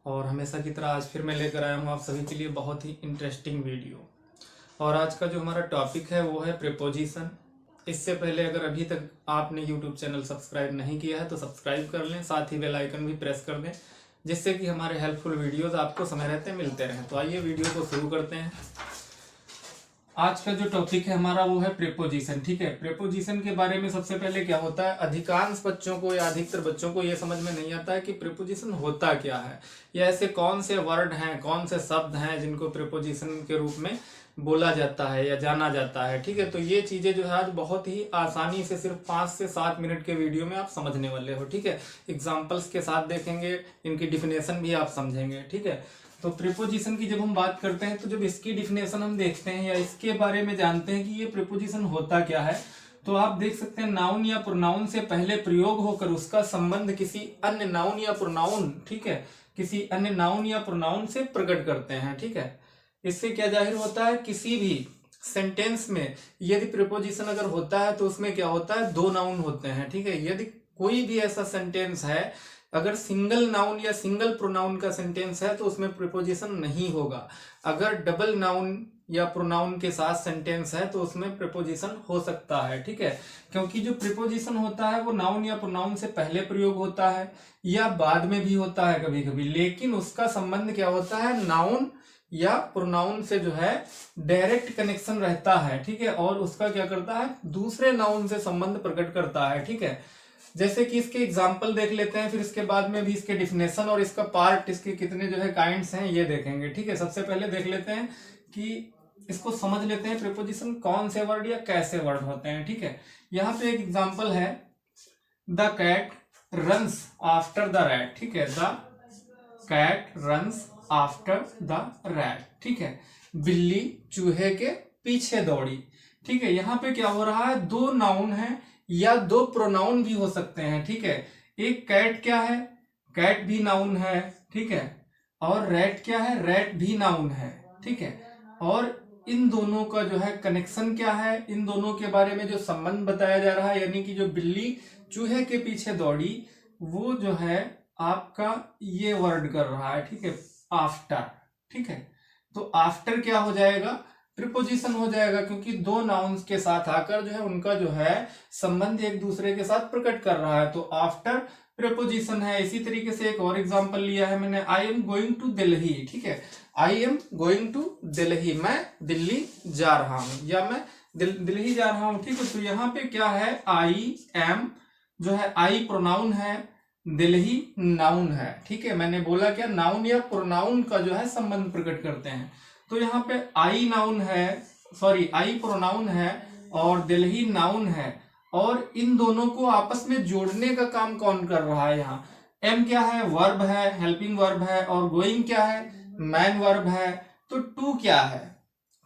और हमेशा की तरह आज फिर मैं लेकर आया हूँ आप सभी के लिए बहुत ही इंटरेस्टिंग वीडियो। और आज का जो हमारा टॉपिक है वो है प्रीपोजिशन। इससे पहले अगर अभी तक आपने यूट्यूब चैनल सब्सक्राइब नहीं किया है तो सब्सक्राइब कर लें, साथ ही बेल आइकन भी प्रेस कर दें, जिससे कि हमारे हेल्पफुल वीडियोस आपको समय रहते मिलते रहें। तो आइए वीडियो को शुरू करते हैं। आज का जो टॉपिक है हमारा वो है प्रीपोजिशन। ठीक है, प्रीपोजिशन के बारे में सबसे पहले क्या होता है, अधिकांश बच्चों को या अधिकतर बच्चों को ये समझ में नहीं आता है कि प्रीपोजिशन होता क्या है, या ऐसे कौन से वर्ड हैं, कौन से शब्द हैं जिनको प्रीपोजिशन के रूप में बोला जाता है या जाना जाता है। ठीक है, तो ये चीजें जो है आज बहुत ही आसानी से सिर्फ 5 से 7 मिनट के वीडियो में आप समझने वाले हो। ठीक है, एग्जाम्पल्स के साथ देखेंगे, इनकी डिफिनेशन भी आप समझेंगे। ठीक है, तो प्रीपोजिशन की जब हम बात करते हैं तो जब इसकी डिफिनेशन हम देखते हैं या इसके बारे में जानते हैं कि ये प्रीपोजिशन होता क्या है, तो आप देख सकते हैं नाउन या प्रोनाउन से पहले प्रयोग होकर उसका संबंध किसी अन्य नाउन या प्रोनाउन, ठीक है, किसी अन्य नाउन या प्रोनाउन से प्रकट करते हैं। ठीक है, इससे क्या जाहिर होता है, किसी भी सेंटेंस में यदि प्रीपोजिशन अगर होता है तो उसमें क्या होता है, दो नाउन होते हैं। ठीक है, यदि कोई भी ऐसा सेंटेंस है अगर सिंगल नाउन या सिंगल प्रोनाउन का सेंटेंस है तो उसमें प्रीपोजिशन नहीं होगा। अगर डबल नाउन या प्रोनाउन के साथ सेंटेंस है तो उसमें प्रीपोजिशन हो सकता है। ठीक है, क्योंकि जो प्रीपोजिशन होता है वो नाउन या प्रोनाउन से पहले प्रयोग होता है या बाद में भी होता है कभी कभी, लेकिन उसका संबंध क्या होता है, नाउन या प्रोनाउन से जो है डायरेक्ट कनेक्शन रहता है। ठीक है, और उसका क्या करता है, दूसरे नाउन से संबंध प्रकट करता है। ठीक है, जैसे कि इसके एग्जाम्पल देख लेते हैं, फिर इसके बाद में भी इसके डिफिनेशन और इसका पार्ट, इसके कितने जो है काइंड्स हैं ये देखेंगे। ठीक है, सबसे पहले देख लेते हैं कि इसको समझ लेते हैं प्रीपोजिशन कौन से वर्ड या कैसे वर्ड होते हैं। ठीक है, यहाँ पे एक एग्जाम्पल है, the cat runs after the rat. ठीक है, the cat runs after the rat. ठीक है, बिल्ली चूहे के पीछे दौड़ी। ठीक है, यहाँ पे क्या हो रहा है, दो नाउन है या दो प्रोनाउन भी हो सकते हैं। ठीक है, एक कैट क्या है, कैट भी नाउन है। ठीक है, और रैट क्या है, रैट भी नाउन है। ठीक है, और इन दोनों का जो है कनेक्शन क्या है, इन दोनों के बारे में जो संबंध बताया जा रहा है, यानी कि जो बिल्ली चूहे के पीछे दौड़ी वो जो है आपका ये वर्ड कर रहा है। ठीक है, आफ्टर। ठीक है, तो आफ्टर क्या हो जाएगा, प्रीपोजिशन हो जाएगा, क्योंकि दो नाउन्स के साथ आकर जो है उनका जो है संबंध एक दूसरे के साथ प्रकट कर रहा है, तो आफ्टर प्रीपोजिशन है। इसी तरीके से एक और एग्जांपल लिया है मैंने, I am going to Delhi. ठीक है, I am going to Delhi, मैं दिल्ली जा रहा हूं या मैं दिल्ली जा रहा हूं। ठीक है, तो यहाँ पे क्या है, आई एम जो है आई प्रोनाउन है, दिल्ली नाउन है। ठीक है, मैंने बोला क्या, नाउन या प्रोनाउन का जो है संबंध प्रकट करते हैं। तो यहाँ पे आई नाउन है, सॉरी आई प्रोनाउन है और दिल्ली नाउन है, और इन दोनों को आपस में जोड़ने का काम कौन कर रहा है, यहाँ एम क्या है, वर्ब है, हेल्पिंग वर्ब है, और गोइंग क्या है, मैन वर्ब है। तो टू क्या है,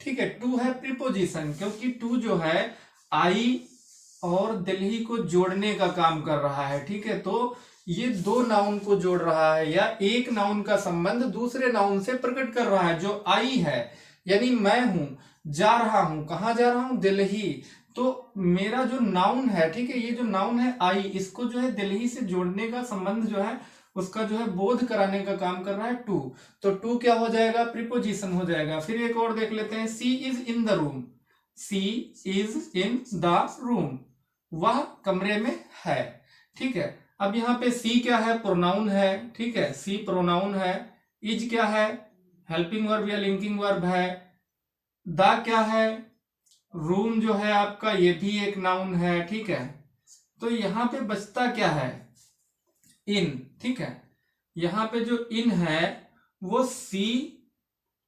ठीक है, टू है प्रीपोजिशन, क्योंकि टू जो है आई और दिल्ली को जोड़ने का काम कर रहा है। ठीक है, तो ये दो नाउन को जोड़ रहा है या एक नाउन का संबंध दूसरे नाउन से प्रकट कर रहा है। जो आई है यानी मैं हूं, जा रहा हूं, कहां जा रहा हूं, दिल्ली, तो मेरा जो नाउन है, ठीक है, ये जो नाउन है आई, इसको जो है दिल्ली से जोड़ने का संबंध जो है उसका जो है बोध कराने का काम कर रहा है टू। तो टू क्या हो जाएगा, प्रीपोजिशन हो जाएगा। फिर एक और देख लेते हैं, she is in the room, she is in the room, वह कमरे में है। ठीक है, अब यहाँ पे सी क्या है, प्रोनाउन है। ठीक है, सी प्रोनाउन है। इज क्या है, हेल्पिंग वर्ब या लिंकिंग वर्ब है। द क्या है, रूम जो है आपका ये भी एक नाउन है। ठीक है, तो यहाँ पे बचता क्या है, इन। ठीक है, यहाँ पे जो इन है वो सी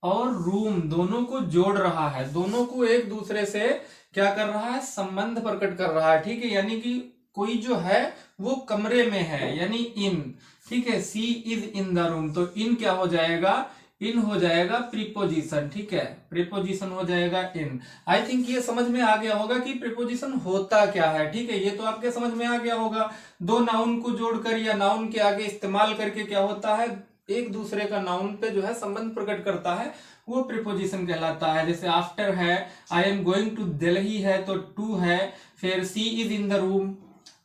और रूम दोनों को जोड़ रहा है, दोनों को एक दूसरे से क्या कर रहा है, संबंध प्रकट कर रहा है। ठीक है, यानी कि कोई जो है वो कमरे में है, यानी इन। ठीक है, सी इज इन द रूम, तो इन क्या हो जाएगा, इन हो जाएगा प्रीपोजिशन। ठीक है, प्रीपोजिशन हो जाएगा इन। आई थिंक ये समझ में आ गया होगा कि प्रीपोजिशन होता क्या है। ठीक है, ये तो आपके समझ में आ गया होगा, दो नाउन को जोड़कर या नाउन के आगे इस्तेमाल करके क्या होता है, एक दूसरे का नाउन पे जो है संबंध प्रकट करता है, वो प्रीपोजिशन कहलाता है। जैसे आफ्टर है, I am going to Delhi है तो टू है, फिर she is in the room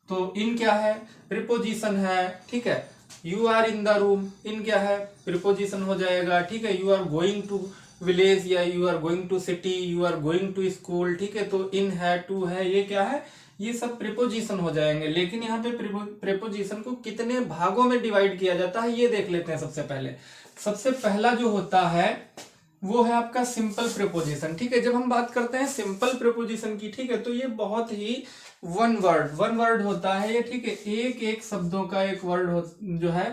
तो इन क्या है, प्रीपोजिशन है। ठीक है, you are in the room, in क्या है, प्रीपोजिशन हो जाएगा, ठीक है। You are going to village या you are going to city, you are going to school, ठीक है। तो इन है, टू है, ये क्या है, ये सब प्रीपोजिशन हो जाएंगे। लेकिन यहाँ पे प्रीपोजिशन को कितने भागों में डिवाइड किया जाता है ये देख लेते हैं। सबसे पहले, सबसे पहला जो होता है वो है आपका सिंपल प्रीपोजिशन, ठीक है। जब हम बात करते हैं सिंपल प्रीपोजिशन की, ठीक है, तो ये बहुत ही वन वर्ड होता है ये, ठीक है। एक एक शब्दों का एक वर्ड जो है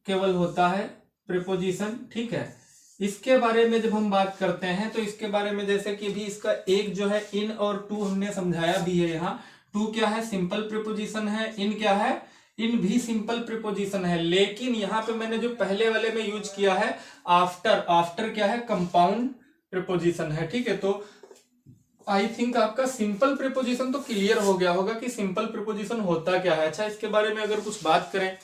केवल होता है प्रीपोजिशन, ठीक है। इसके बारे में जब हम बात करते हैं तो इसके बारे में जैसे कि भी इसका एक जो है इन और टू हमने समझाया भी है। यहाँ टू क्या है, सिंपल प्रीपोजिशन है, इन क्या है, इन भी सिंपल प्रीपोजिशन है। लेकिन यहाँ पे मैंने जो पहले वाले में यूज किया है आफ्टर, आफ्टर क्या है, कंपाउंड प्रीपोजिशन है, ठीक है। तो आई थिंक आपका सिंपल प्रीपोजिशन तो क्लियर हो गया होगा कि सिंपल प्रीपोजिशन होता क्या है। अच्छा, इसके बारे में अगर कुछ बात करें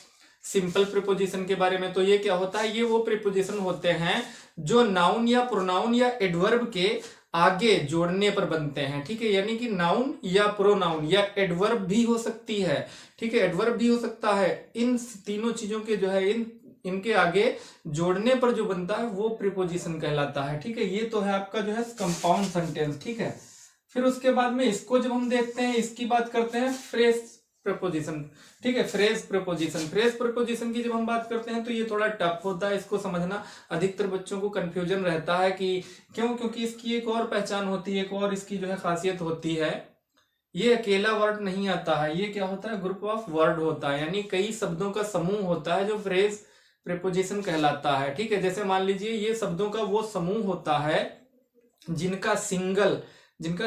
सिंपल प्रीपोजिशन के बारे में, तो ये क्या होता है, ये वो प्रीपोजिशन होते हैं जो नाउन या प्रोनाउन या एडवर्ब के आगे जोड़ने पर बनते हैं, ठीक है। यानी कि नाउन या प्रोनाउन या एडवर्ब भी हो सकती है, ठीक है, एडवर्ब भी हो सकता है। इन तीनों चीजों के जो है इनके आगे जोड़ने पर जो बनता है वो प्रीपोजिशन कहलाता है, ठीक है। ये तो है आपका जो है कंपाउंड सेंटेंस, ठीक है। फिर उसके बाद में इसको जब हम देखते हैं, इसकी बात करते हैं फ्रेज प्रपोजिशन, ठीक है। फ्रेज प्रपोजिशन की जब हम बात करते हैं तो ये थोड़ा टफ होता है, इसको समझना अधिकतर बच्चों को कंफ्यूजन रहता है कि क्यों, क्योंकि इसकी एक और पहचान होती है, एक और इसकी जो है खासियत होती है, ये अकेला वर्ड नहीं आता है, ये क्या होता है, ग्रुप ऑफ वर्ड होता है, यानी कई शब्दों का समूह होता है जो फ्रेज प्रीपोजिशन कहलाता है, ठीक है। जैसे मान लीजिए ये शब्दों का वो समूह होता है जिनका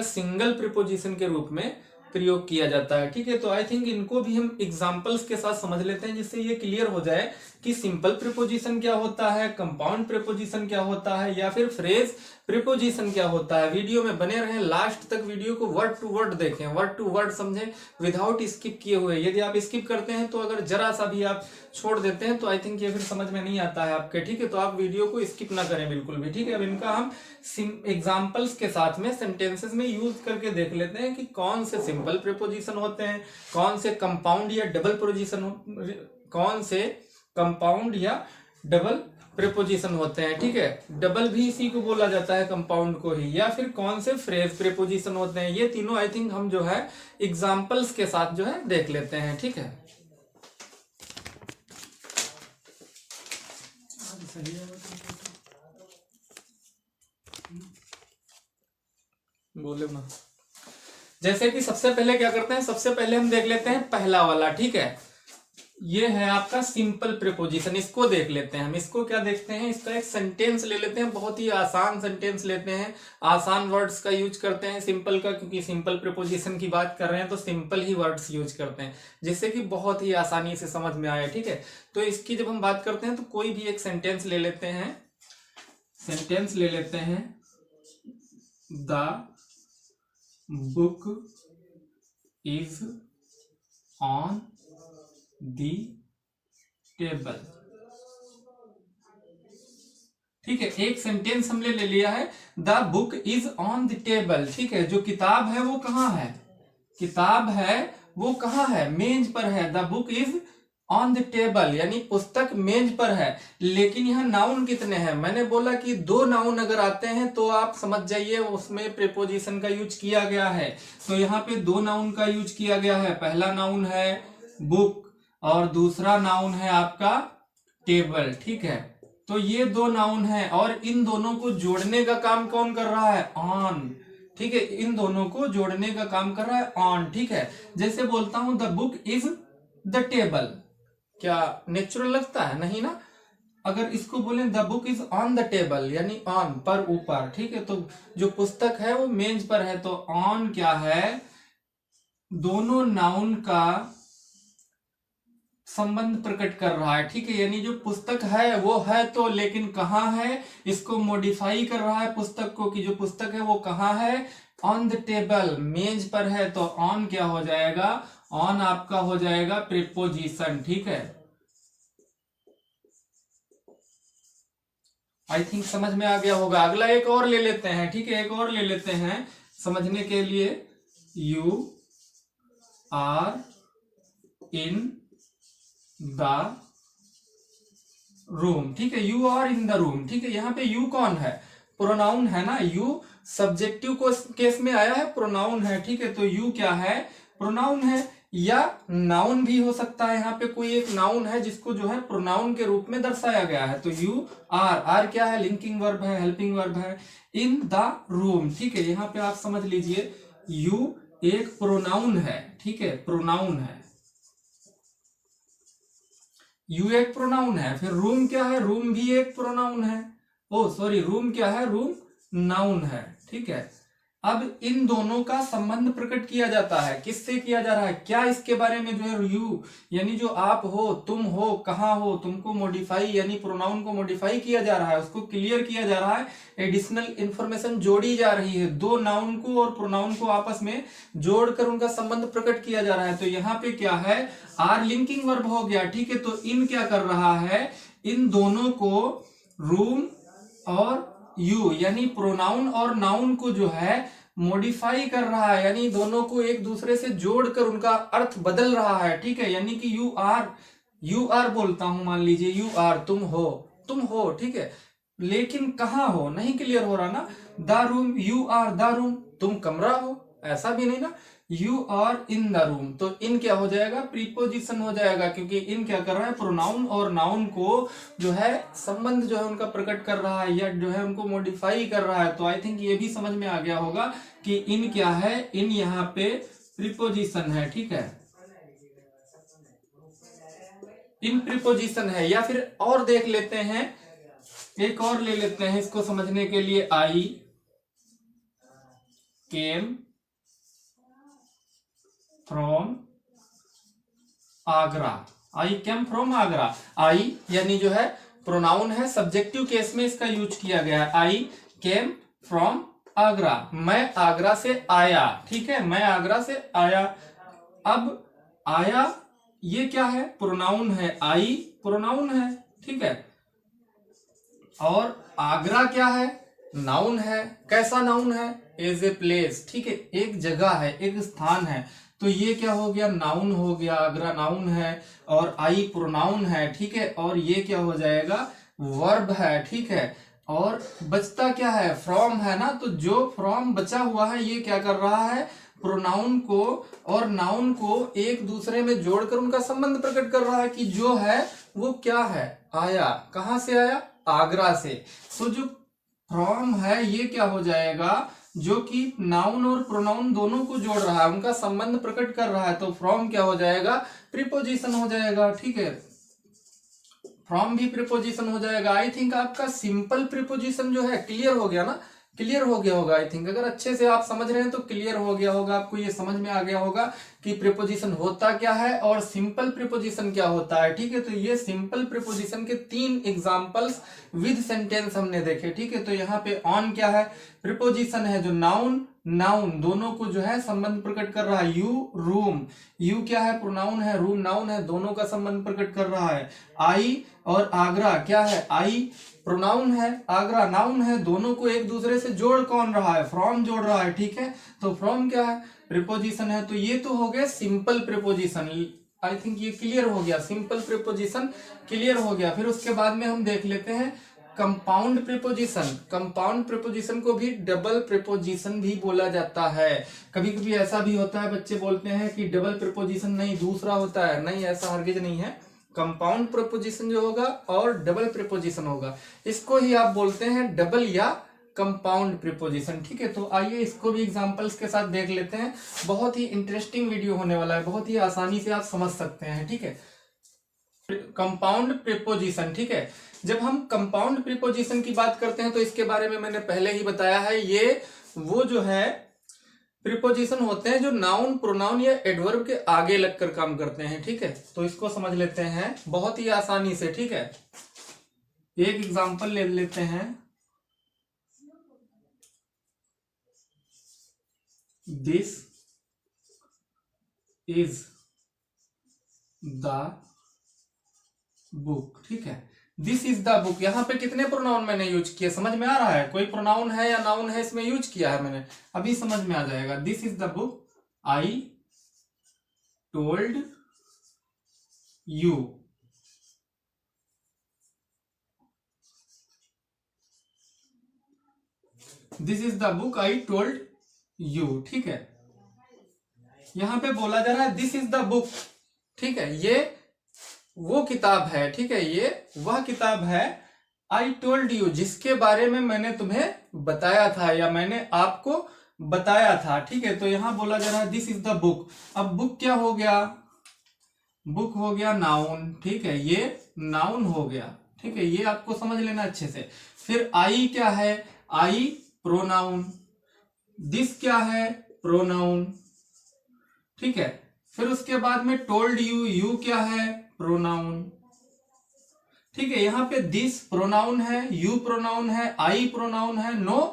सिंगल प्रीपोजिशन के रूप में प्रयोग किया जाता है, ठीक है। तो आई थिंक इनको भी हम एग्जांपल्स के साथ समझ लेते हैं जिससे ये क्लियर हो जाए कि सिंपल प्रीपोजिशन क्या होता है, कंपाउंड प्रीपोजिशन क्या होता है, या फिर फ्रेज प्रीपोजिशन क्या होता है। वीडियो में बने रहें, लास्ट तक वीडियो को वर्ड टू वर्ड देखें, वर्ड टू वर्ड समझें विदाउट स्किप किए हुए। यदि आप स्किप करते हैं तो अगर जरा सा भी आप छोड़ देते हैं तो आई थिंक ये फिर समझ में नहीं आता है आपके, ठीक है। तो आप वीडियो को स्किप ना करें बिल्कुल भी, ठीक है। अब इनका हम एग्जाम्पल्स के साथ में सेंटेंसेस में यूज करके देख लेते हैं कि कौन से सिंपल प्रीपोजिशन होते हैं, कौन से कंपाउंड या डबल प्रीपोजिशन, कौन से कंपाउंड या डबल प्रीपोजिशन होते हैं, ठीक है। डबल भी इसी को बोला जाता है, कंपाउंड को ही, या फिर कौन से फ्रेज प्रीपोजिशन होते हैं। ये तीनों आई थिंक हम जो है एग्जाम्पल्स के साथ जो है देख लेते हैं, ठीक है। बोले ना, जैसे कि सबसे पहले क्या करते हैं, सबसे पहले हम देख लेते हैं पहला वाला, ठीक है। ये है आपका सिंपल प्रीपोजिशन, इसको देख लेते हैं हम। इसको क्या देखते हैं, इसका एक सेंटेंस ले लेते हैं, बहुत ही आसान सेंटेंस लेते हैं, आसान वर्ड्स का यूज करते हैं सिंपल का, क्योंकि सिंपल प्रीपोजिशन की बात कर रहे हैं तो सिंपल ही वर्ड्स यूज करते हैं जिससे कि बहुत ही आसानी से समझ में आए, ठीक है। तो इसकी जब हम बात करते हैं तो कोई भी एक सेंटेंस ले लेते हैं, the book is on the table, ठीक है। एक सेंटेंस हमने ले लिया है, the book is on the table, ठीक है। जो किताब है वो कहाँ है, किताब है वो कहाँ है, मेज पर है। The book is on the table यानी पुस्तक मेज पर है। लेकिन यहाँ नाउन कितने हैं, मैंने बोला कि दो नाउन अगर आते हैं तो आप समझ जाइए उसमें प्रीपोजिशन का यूज किया गया है। तो यहाँ पे दो नाउन का यूज किया गया है, पहला नाउन है बुक और दूसरा नाउन है आपका टेबल, ठीक है। तो ये दो नाउन है और इन दोनों को जोड़ने का काम कौन कर रहा है, ऑन, ठीक है। इन दोनों को जोड़ने का काम कर रहा है ऑन, ठीक है। जैसे बोलता हूं the book is the table, क्या नेचुरल लगता है, नहीं ना। अगर इसको बोले the book is on the table यानी ऑन पर ऊपर, ठीक है। तो जो पुस्तक है वो मेज पर है, तो ऑन क्या है, दोनों नाउन का संबंध प्रकट कर रहा है, ठीक है। यानी जो पुस्तक है वो है तो, लेकिन कहाँ है, इसको मॉडिफाई कर रहा है पुस्तक को कि जो पुस्तक है वो कहाँ है, ऑन द टेबल, मेज पर है। तो ऑन क्या हो जाएगा, ऑन आपका हो जाएगा प्रीपोजिशन, ठीक है। आई थिंक समझ में आ गया होगा। अगला एक और ले लेते हैं, ठीक है, एक और ले लेते हैं समझने के लिए। You are in the room, ठीक है, you are in the room, ठीक है। यहाँ पे यू कौन है? प्रोनाउन है ना, यू सब्जेक्टिव केस में आया है, प्रोनाउन है, ठीक है। तो यू क्या है? प्रोनाउन है, या नाउन भी हो सकता है। यहाँ पे कोई एक नाउन है जिसको जो है प्रोनाउन के रूप में दर्शाया गया है। तो यू आर, आर क्या है? लिंकिंग वर्ब है, हेल्पिंग वर्ब है। इन द रूम, ठीक है। यहाँ पे आप समझ लीजिए यू एक प्रोनाउन है, ठीक है, प्रोनाउन है, यू एक प्रोनाउन है। फिर रूम क्या है? रूम भी एक प्रोनाउन है। ओ सॉरी, रूम क्या है? रूम नाउन है, ठीक है। अब इन दोनों का संबंध प्रकट किया जाता है, किससे किया जा रहा है? क्या इसके बारे में जो है यू यानी जो आप हो, तुम हो, कहाँ हो, तुमको मॉडिफाई यानी प्रोनाउन को मॉडिफाई किया जा रहा है, उसको क्लियर किया जा रहा है, एडिशनल इंफॉर्मेशन जोड़ी जा रही है। दो नाउन को और प्रोनाउन को आपस में जोड़कर उनका संबंध प्रकट किया जा रहा है। तो यहाँ पे क्या है? आर लिंकिंग वर्ब हो गया, ठीक है। तो इन क्या कर रहा है? इन दोनों को रूम और यू यानी प्रोनाउन और नाउन को जो है मॉडिफाई कर रहा है, यानी दोनों को एक दूसरे से जोड़कर उनका अर्थ बदल रहा है, ठीक है। यानी कि यू आर बोलता हूं, मान लीजिए यू आर, तुम हो, ठीक है। लेकिन कहाँ हो? नहीं क्लियर हो रहा ना। The room, you are the room, तुम कमरा हो, ऐसा भी नहीं ना। You are in the room, तो इन क्या हो जाएगा? प्रीपोजिशन हो जाएगा, क्योंकि इन क्या कर रहा है? प्रोनाउन और नाउन को जो है संबंध जो है उनका प्रकट कर रहा है, या जो है उनको मॉडिफाई कर रहा है। तो आई थिंक ये भी समझ में आ गया होगा कि इन क्या है? इन यहाँ पे प्रीपोजिशन है, ठीक है, इन प्रीपोजिशन है। या फिर और देख लेते हैं, एक और ले लेते हैं इसको समझने के लिए। I came from Agra, I came from Agra. I यानी जो है प्रोनाउन है, सब्जेक्टिव केस में इसका यूज किया गया है। आई केम फ्रॉम आगरा, मैं आगरा से आया, ठीक है, मैं आगरा से आया। अब आया ये क्या है? प्रोनाउन है, आई प्रोनाउन है, ठीक है। और आगरा क्या है? नाउन है। कैसा नाउन है? एज ए प्लेस, ठीक है, एक जगह है, एक स्थान है। तो ये क्या हो गया? नाउन हो गया, आगरा नाउन है और आई प्रोनाउन है, ठीक है। और ये क्या हो जाएगा? वर्ब है, ठीक है। और बचता क्या है? फ्रॉम है ना। तो जो फ्रॉम बचा हुआ है ये क्या कर रहा है? प्रोनाउन को और नाउन को एक दूसरे में जोड़कर उनका संबंध प्रकट कर रहा है कि जो है वो क्या है? आया। कहां से आया? आगरा से। तो जो फ्रॉम है ये क्या हो जाएगा? जो कि नाउन और प्रोनाउन दोनों को जोड़ रहा है, उनका संबंध प्रकट कर रहा है। तो फ्रॉम क्या हो जाएगा? प्रीपोजिशन हो जाएगा, ठीक है। फ्रॉम भी प्रीपोजिशन हो जाएगा। आई थिंक आपका सिंपल प्रीपोजिशन जो है क्लियर हो गया ना, क्लियर हो गया होगा। आई थिंक अगर अच्छे से आप समझ रहे हैं तो क्लियर हो गया होगा, आपको ये समझ में आ गया होगा कि प्रीपोजिशन होता क्या है और सिंपल प्रीपोजिशन क्या होता है, ठीक है। तो ये सिंपल प्रीपोजिशन के 3 एग्जांपल्स विद सेंटेंस हमने देखे, ठीक है। तो यहाँ पे ऑन क्या है? प्रीपोजिशन है जो नाउन नाउन दोनों को जो है संबंध प्रकट कर रहा है। यू रूम, यू क्या है? प्रोनाउन है, रूम नाउन है, दोनों का संबंध प्रकट कर रहा है। आई और आगरा क्या है? आई प्रोनाउन है, आगरा नाउन है, दोनों को एक दूसरे से जोड़ कौन रहा है? फ्रॉम जोड़ रहा है, ठीक है। तो फ्रॉम क्या है? प्रीपोजिशन है। तो ये तो हो गया सिंपल प्रीपोजिशन। आई थिंक ये क्लियर हो गया, सिंपल प्रीपोजिशन क्लियर हो गया। फिर उसके बाद में हम देख लेते हैं कंपाउंड प्रीपोजिशन। कंपाउंड प्रीपोजिशन को भी डबल प्रीपोजिशन भी बोला जाता है। कभी कभी ऐसा भी होता है, बच्चे बोलते हैं कि डबल प्रीपोजिशन नहीं, दूसरा होता है। नहीं, ऐसा हरगिज नहीं है। कंपाउंड प्रीपोजिशन जो होगा और डबल प्रीपोजिशन होगा, इसको ही आप बोलते हैं डबल या कंपाउंड प्रीपोजिशन, ठीक है। तो आइए इसको भी एग्जांपल्स के साथ देख लेते हैं। बहुत ही इंटरेस्टिंग वीडियो होने वाला है, बहुत ही आसानी से आप समझ सकते हैं, ठीक है। कंपाउंड प्रीपोजिशन, ठीक है। जब हम कंपाउंड प्रीपोजिशन की बात करते हैं तो इसके बारे में मैंने पहले ही बताया है। ये वो जो है प्रीपोजिशन होते हैं जो नाउन प्रोनाउन या एडवर्ब के आगे लगकर काम करते हैं, ठीक है। तो इसको समझ लेते हैं बहुत ही आसानी से, ठीक है। एक एग्जांपल ले लेते हैं। दिस इज द बुक, ठीक है। दिस इज द बुक, यहां पे कितने प्रोनाउन मैंने यूज किए? समझ में आ रहा है? कोई प्रोनाउन है या नाउन है इसमें यूज किया है मैंने? अभी समझ में आ जाएगा। This is the book I told you, this is the book I told you, ठीक है। यहां पे बोला जा रहा है दिस इज द बुक, ठीक है, ये वो किताब है, ठीक है, ये वह किताब है आई टोल्ड यू, जिसके बारे में मैंने तुम्हें बताया था या मैंने आपको बताया था, ठीक है। तो यहां बोला जा रहा है दिस इज द बुक। अब बुक क्या हो गया, बुक हो गया नाउन, ठीक है, ये नाउन हो गया, ठीक है, ये आपको समझ लेना अच्छे से। फिर आई क्या है, आई प्रोनाउन, दिस क्या है प्रोनाउन, ठीक है। फिर उसके बाद में टोल्ड यू, यू क्या है प्रोनाउन, ठीक है। यहां पे दिस प्रोनाउन है, यू प्रोनाउन है, आई प्रोनाउन है, नो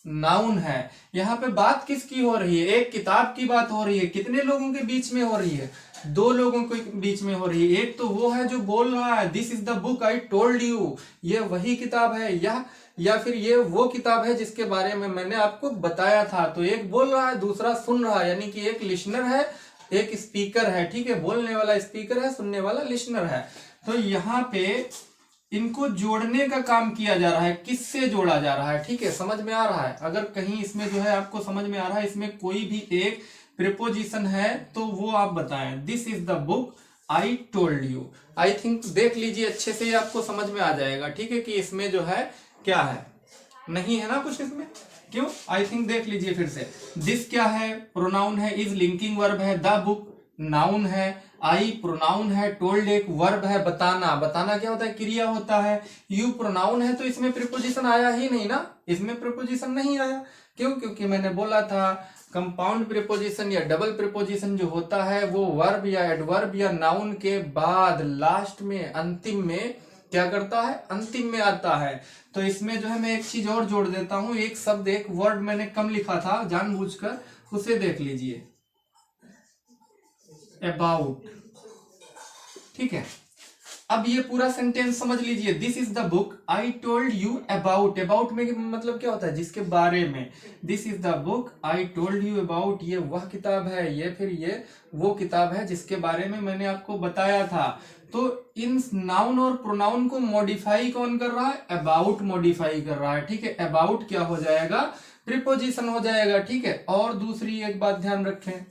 नाउन है। यहां पे बात किसकी हो रही है, एक किताब की बात हो रही है। कितने लोगों के बीच में हो रही है, दो लोगों के बीच में हो रही है। एक तो वो है जो बोल रहा है this is the book I told you, ये वही किताब है, या फिर ये वो किताब है जिसके बारे में मैंने आपको बताया था। तो एक बोल रहा है, दूसरा सुन रहा है, यानी कि एक लिसनर है, एक स्पीकर है, ठीक है। बोलने वाला स्पीकर है, सुनने वाला लिसनर है। तो यहाँ पे इनको जोड़ने का काम किया जा रहा है। किससे जोड़ा जा रहा है, ठीक है, समझ में आ रहा है। अगर कहीं इसमें जो है आपको समझ में आ रहा है, इसमें कोई भी एक प्रीपोजिशन है तो वो आप बताएं। This is the book I told you, I think देख लीजिए अच्छे से, आपको समझ में आ जाएगा, ठीक है, कि इसमें जो है क्या है, नहीं है ना कुछ इसमें, क्यों, आई थिंक देख लीजिए फिर से। दिस क्या है प्रोनाउन है, इज लिंकिंग वर्ब है, द बुक नाउन है, आई प्रोनाउन है, टोल्ड एक वर्ब है बताना, बताना क्या होता है क्रिया होता है, यू प्रोनाउन है। तो इसमें प्रीपोजिशन आया ही नहीं ना, इसमें प्रीपोजिशन नहीं आया, क्यों, क्योंकि मैंने बोला था कंपाउंड प्रीपोजिशन या डबल प्रीपोजिशन जो होता है वो वर्ब या एडवर्ब या नाउन के बाद लास्ट में अंतिम में क्या करता है, अंतिम में आता है। तो इसमें जो है मैं एक चीज और जोड़ देता हूं, एक शब्द एक वर्ड मैंने कम लिखा था जानबूझकर, उसे देख लीजिए, अबाउट, ठीक है। अब ये पूरा सेंटेंस समझ लीजिए, this is the book I told you about, about में मतलब क्या होता है, जिसके बारे में। This is the book I told you about, ये वह किताब है, ये फिर ये वो किताब है जिसके बारे में मैंने आपको बताया था। तो इन नाउन और प्रोनाउन को मॉडिफाई कौन कर रहा है, अबाउट मॉडिफाई कर रहा है, ठीक है। अबाउट क्या हो जाएगा, प्रीपोजिशन हो जाएगा, ठीक है। और दूसरी एक बात ध्यान रखें,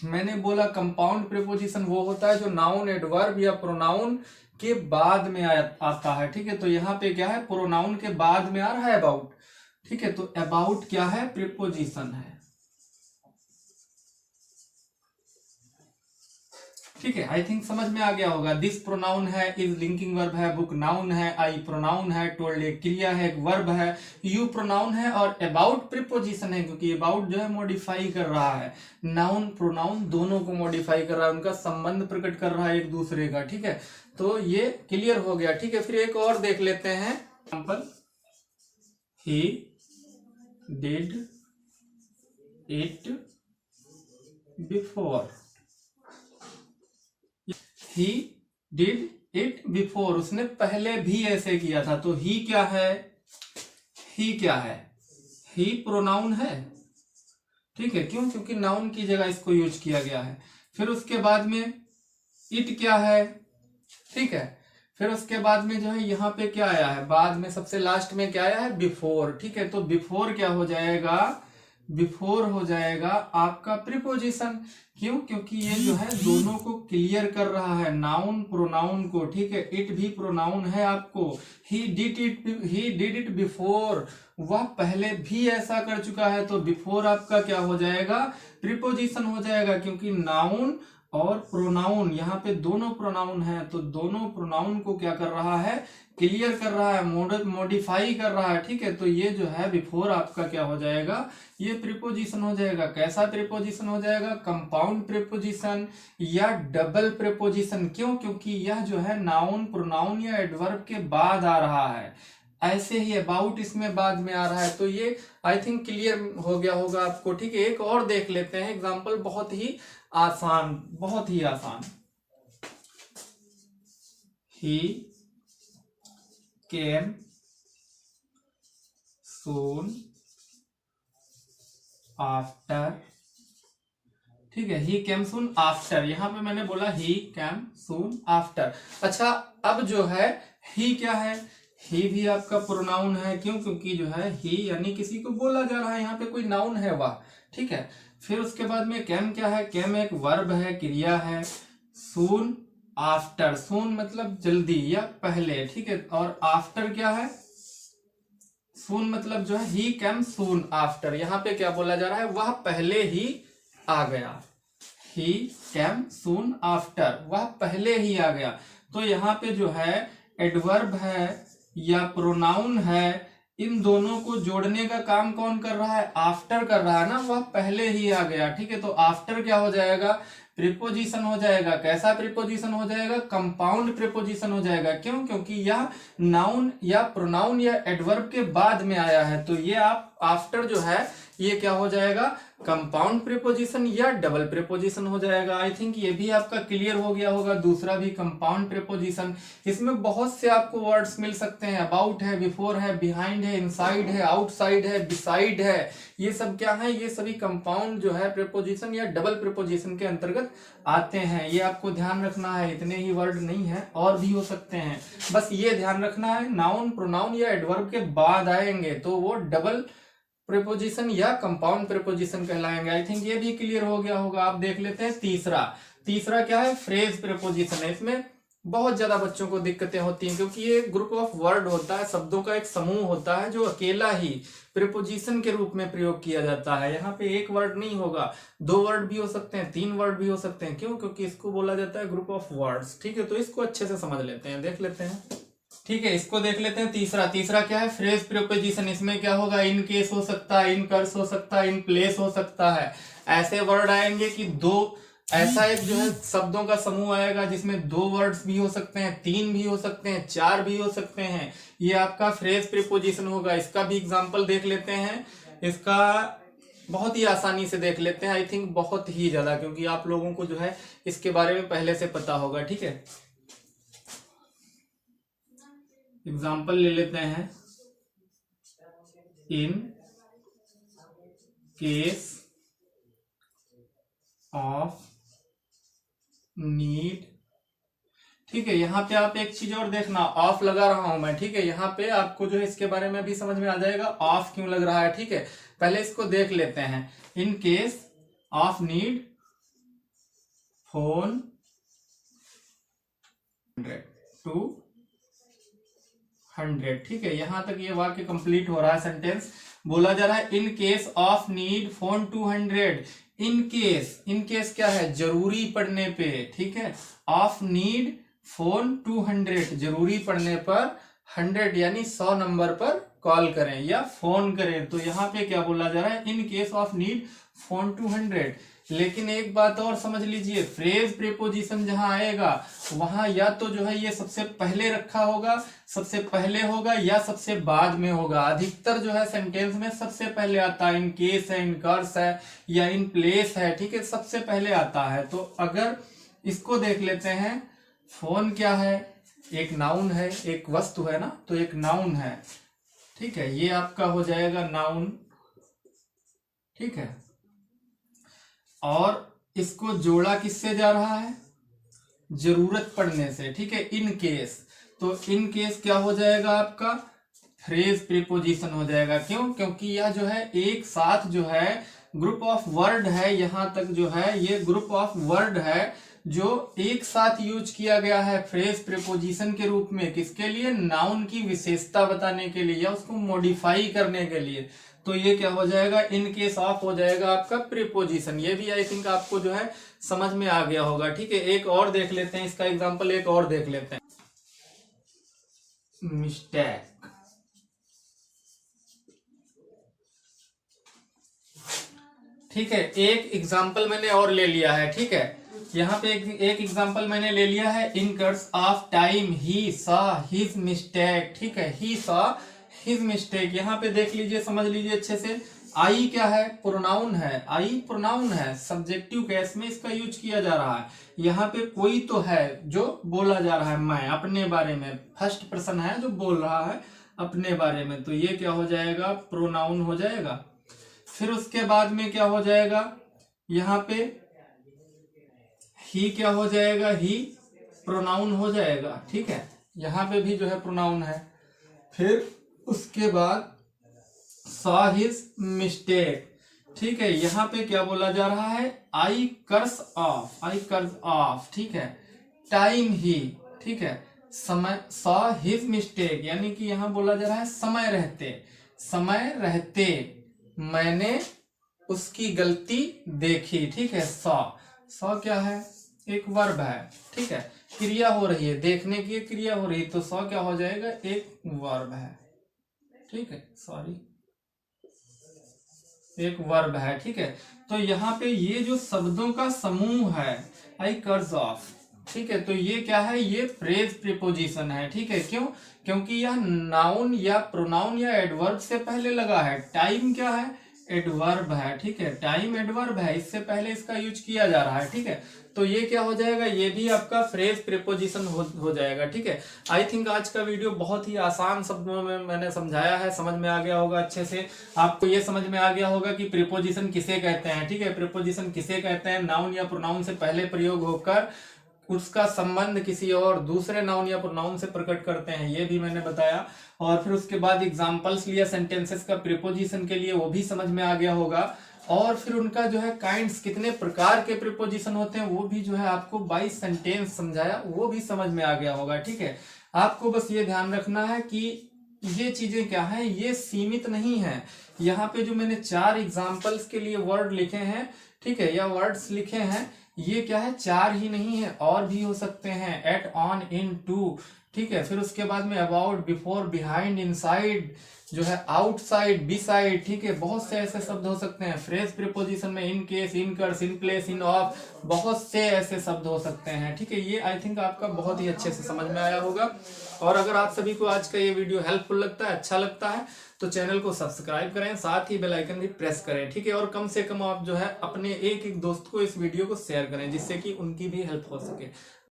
मैंने बोला कंपाउंड प्रीपोजिशन वो होता है जो नाउन एडवर्ब या प्रोनाउन के बाद में आता है, ठीक है। तो यहाँ पे क्या है, प्रोनाउन के बाद में आ रहा है अबाउट, ठीक है। तो अबाउट क्या है, प्रीपोजिशन है, ठीक है। आई थिंक समझ में आ गया होगा। दिस प्रोनाउन है, इज लिंकिंग वर्ब है, बुक नाउन है, आई प्रोनाउन है, टोल्ड एक क्रिया है, एक वर्ब है, यू प्रोनाउन है और अबाउट प्रीपोजिशन है, क्योंकि अबाउट जो है मॉडिफाई कर रहा है, नाउन प्रोनाउन दोनों को मॉडिफाई कर रहा है, उनका संबंध प्रकट कर रहा है एक दूसरे का, ठीक है। तो ये क्लियर हो गया, ठीक है। फिर एक और देख लेते हैं example, he did it before, he did it before, उसने पहले भी ऐसे किया था। तो ही क्या है, ही क्या है, ही प्रोनाउन है, ठीक है। क्यों, क्योंकि नाउन की जगह इसको यूज किया गया है। फिर उसके बाद में इट क्या है, ठीक है। फिर उसके बाद में जो है यहाँ पे क्या आया है, बाद में सबसे लास्ट में क्या आया है, बिफोर, ठीक है। तो बिफोर क्या हो जाएगा, बिफोर हो जाएगा आपका प्रीपोजिशन। क्यों, क्योंकि ये जो है दोनों को क्लियर कर रहा है, नाउन प्रोनाउन को, ठीक है। इट भी प्रोनाउन है आपको, ही डिड इट बिफोर, वह पहले भी ऐसा कर चुका है। तो बिफोर आपका क्या हो जाएगा, प्रीपोजिशन हो जाएगा, क्योंकि नाउन और प्रोनाउन यहाँ पे दोनों प्रोनाउन है, तो दोनों प्रोनाउन को क्या कर रहा है, क्लियर कर रहा है, मॉडिफाई कर रहा है, ठीक है। तो ये जो है बिफोर आपका क्या हो जाएगा, ये प्रीपोजिशन हो जाएगा। कैसा प्रीपोजिशन हो जाएगा, कंपाउंड प्रीपोजिशन या डबल प्रीपोजिशन। क्यों, क्योंकि यह जो है नाउन प्रोनाउन या एडवर्ब के बाद आ रहा है, ऐसे ही अबाउट इसमें बाद में आ रहा है। तो ये आई थिंक क्लियर हो गया होगा आपको, ठीक है। एक और देख लेते हैं एग्जांपल, बहुत ही आसान, बहुत ही आसान। ही केम सून आफ्टर, ठीक है, ही केम सून आफ्टर, यहां पे मैंने बोला ही केम सून आफ्टर। अच्छा, अब जो है ही क्या है, ही भी आपका प्रोनाउन है, क्यों? क्योंकि जो है ही यानी किसी को बोला जा रहा है, यहाँ पे कोई नाउन है वह, ठीक है। फिर उसके बाद में कैम क्या है? कैम एक वर्ब है, क्रिया है। सून आफ्टर, सून मतलब जल्दी या पहले, ठीक है। और आफ्टर क्या है? सून मतलब जो है ही कैम सून आफ्टर, यहाँ पे क्या बोला जा रहा है? वह पहले ही आ गया। ही कैम सून आफ्टर, वह पहले ही आ गया। तो यहाँ पे जो है एडवर्ब है या प्रोनाउन है, इन दोनों को जोड़ने का काम कौन कर रहा है? आफ्टर कर रहा है ना, वह पहले ही आ गया, ठीक है। तो आफ्टर क्या हो जाएगा? प्रीपोजिशन हो जाएगा। कैसा प्रीपोजिशन हो जाएगा? कंपाउंड प्रीपोजिशन हो जाएगा। क्यों? क्योंकि यह नाउन या प्रोनाउन या एडवर्ब के बाद में आया है, तो ये आप आफ्टर जो है ये क्या हो जाएगा? कंपाउंड प्रीपोजिशन या डबल प्रीपोजिशन हो जाएगा। आई थिंक ये भी आपका क्लियर हो गया होगा। दूसरा भी कंपाउंड प्रीपोजिशन, इसमें बहुत से आपको वर्ड्स मिल सकते हैं। अबाउट है, बिफोर है, बिहाइंड है, इनसाइड है, आउटसाइड है, बिसाइड है, ये सब क्या है? ये सभी कंपाउंड जो है प्रीपोजिशन या डबल प्रीपोजिशन के अंतर्गत आते हैं। ये आपको ध्यान रखना है, इतने ही वर्ड नहीं है, और भी हो सकते हैं, बस ये ध्यान रखना है नाउन प्रोनाउन या एडवर्ब के बाद आएंगे तो वो डबल प्रीपोजिशन या कंपाउंड प्रीपोजिशन कहलाएंगे। आई थिंक ये भी क्लियर हो गया होगा। आप देख लेते हैं तीसरा। तीसरा क्या है? फ्रेज प्रीपोजिशन है। इसमें बहुत ज्यादा बच्चों को दिक्कतें होती हैं, क्योंकि ये ग्रुप ऑफ वर्ड होता है, शब्दों का एक समूह होता है जो अकेला ही प्रीपोजिशन के रूप में प्रयोग किया जाता है। यहाँ पे एक वर्ड नहीं होगा, 2 वर्ड भी हो सकते हैं, 3 वर्ड भी हो सकते हैं। क्यों? क्योंकि इसको बोला जाता है ग्रुप ऑफ वर्ड्स, ठीक है। तो इसको अच्छे से समझ लेते हैं, देख लेते हैं, ठीक है। इसको देख लेते हैं। तीसरा तीसरा क्या है? Phrase preposition. इसमें क्या होगा? इन केस हो सकता है, इन कर्स हो सकता है, इन प्लेस हो सकता है। ऐसे वर्ड आएंगे कि दो, ऐसा एक जो है शब्दों का समूह आएगा जिसमें 2 वर्ड्स भी हो सकते हैं, 3 भी हो सकते हैं, 4 भी हो सकते हैं। ये आपका फ्रेज प्रीपोजिशन होगा। इसका भी एग्जांपल देख लेते हैं। इसका बहुत ही आसानी से देख लेते हैं, आई थिंक बहुत ही ज्यादा, क्योंकि आप लोगों को जो है इसके बारे में पहले से पता होगा, ठीक है। एग्जाम्पल ले लेते हैं। इन केस ऑफ नीड, ठीक है। यहाँ पे आप एक चीज और देखना, ऑफ लगा रहा हूं मैं, ठीक है। यहाँ पे आपको जो है इसके बारे में भी समझ में आ जाएगा ऑफ क्यों लग रहा है, ठीक है। पहले इसको देख लेते हैं। In case of need phone 100, ठीक है। यहां तक ये वाक्य कंप्लीट हो रहा है, सेंटेंस बोला जा रहा है in case of need phone 200। In case क्या है? जरूरी पड़ने पे, ठीक है। ऑफ नीड फोन 200, जरूरी पड़ने पर 100 यानी 100 नंबर पर कॉल करें या फोन करें। तो यहाँ पे क्या बोला जा रहा है? In case of need phone 200। लेकिन एक बात और समझ लीजिए, फ्रेज प्रीपोजिशन जहां आएगा वहां या तो जो है ये सबसे पहले रखा होगा, सबसे पहले होगा, या सबसे बाद में होगा। अधिकतर जो है सेंटेंस में सबसे पहले आता है। इन केस है, इन कर्स है, या इन प्लेस है, ठीक है, सबसे पहले आता है। तो अगर इसको देख लेते हैं, फोन क्या है? एक नाउन है, एक वस्तु है ना, तो एक नाउन है, ठीक है। ये आपका हो जाएगा नाउन, ठीक है। और इसको जोड़ा किससे जा रहा है? जरूरत पड़ने से, ठीक है। इन केस, तो इन केस क्या हो जाएगा? आपका फ्रेज प्रीपोजिशन हो जाएगा। क्यों? क्योंकि यह जो है एक साथ जो है ग्रुप ऑफ वर्ड है, यहां तक जो है ये ग्रुप ऑफ वर्ड है जो एक साथ यूज किया गया है फ्रेज प्रीपोजिशन के रूप में। किसके लिए? नाउन की विशेषता बताने के लिए या उसको मॉडिफाई करने के लिए। तो ये क्या हो जाएगा? इन केस ऑफ हो जाएगा आपका प्रीपोजिशन। ये भी आई थिंक आपको जो है समझ में आ गया होगा, ठीक है। एक और देख लेते हैं, इसका एग्जांपल एक और देख लेते हैं। मिस्टेक, ठीक है। एक एग्जांपल मैंने और ले लिया है, ठीक है। यहाँ पे एक एग्जांपल मैंने ले लिया है। In course of time he saw his mistake, ठीक है। ही सॉ हिज मिस्टेक, यहाँ पे देख लीजिए, समझ लीजिए अच्छे से। आई क्या है? प्रोनाउन है। आई प्रोनाउन है, सब्जेक्टिव केस में इसका यूज किया जा रहा है। यहाँ पे कोई तो है जो बोला जा रहा है, मैं, अपने बारे में, फर्स्ट पर्सन है जो बोल रहा है अपने बारे में। तो ये क्या हो जाएगा? प्रोनाउन हो जाएगा। फिर उसके बाद में क्या हो जाएगा? यहाँ पे ही क्या हो जाएगा? ही प्रोनाउन हो जाएगा, ठीक है। यहाँ पे भी जो है प्रोनाउन है। फिर उसके बाद saw his mistake, ठीक है। यहाँ पे क्या बोला जा रहा है, आई कर्स ऑफ, ठीक है, टाइम ही, ठीक है, समय, सॉ हिज मिस्टेक, यानी कि यहाँ बोला जा रहा है समय रहते मैंने उसकी गलती देखी, ठीक है। सॉ क्या है, एक वर्ब है, ठीक है, क्रिया हो रही है, देखने की क्रिया हो रही है, तो सॉ क्या हो जाएगा, एक वर्ब है, ठीक है, सॉरी, एक वर्ब है, ठीक है। तो यहाँ पे ये जो शब्दों का समूह है, आई कर्ज ऑफ, ठीक है, तो ये क्या है, ये फ्रेज प्रीपोजिशन है, ठीक है। क्यों, क्योंकि यह नाउन या प्रोनाउन या एडवर्ब से पहले लगा है। टाइम क्या है, एडवर्ब है, ठीक है, टाइम एडवर्ब है, इससे पहले इसका यूज किया जा रहा है, ठीक है। तो ये क्या हो जाएगा, ये भी आपका फ्रेज प्रीपोजिशन हो जाएगा, ठीक है। आई थिंक आज का वीडियो बहुत ही आसान शब्दों में मैंने समझाया है, समझ में आ गया होगा अच्छे से। आपको ये समझ में आ गया होगा कि प्रीपोजिशन किसे कहते हैं, ठीक है। प्रीपोजिशन किसे कहते हैं, नाउन या प्रोनाउन से पहले प्रयोग होकर उसका संबंध किसी और दूसरे नाउन या प्रोनाउन से प्रकट करते हैं, ये भी मैंने बताया। और फिर उसके बाद एग्जांपल्स लिया सेंटेंसेस का प्रीपोजिशन के लिए, वो भी समझ में आ गया होगा। और फिर उनका जो है काइंड्स, कितने प्रकार के प्रीपोजिशन होते हैं, वो भी जो है आपको बाय सेंटेंस समझाया, वो भी समझ में आ गया होगा, ठीक है। आपको बस ये ध्यान रखना है कि ये चीजें क्या है, ये सीमित नहीं है। यहाँ पे जो मैंने 4 एग्जाम्पल्स के लिए वर्ड लिखे हैं, ठीक है, या वर्ड्स लिखे हैं, ये क्या है, 4 ही नहीं है, और भी हो सकते हैं, एट, ऑन, इन, टू, ठीक है। फिर उसके बाद में अबाउट, बिफोर, बिहाइंड, इनसाइड, जो है आउटसाइड, बिसाइड, ठीक है, बहुत से ऐसे शब्द हो सकते हैं। फ्रेज प्रीपोजिशन में in case, in course, in place, in of, बहुत से ऐसे शब्द हो सकते हैं, ठीक है। ये आई थिंक आपका बहुत ही अच्छे से समझ में आया होगा। और अगर आप सभी को आज का ये वीडियो हेल्पफुल लगता है, अच्छा लगता है, तो चैनल को सब्सक्राइब करें, साथ ही बेल आइकन भी प्रेस करें, ठीक है। और कम से कम आप जो है अपने एक दोस्त को इस वीडियो को शेयर करें, जिससे कि उनकी भी हेल्प हो सके।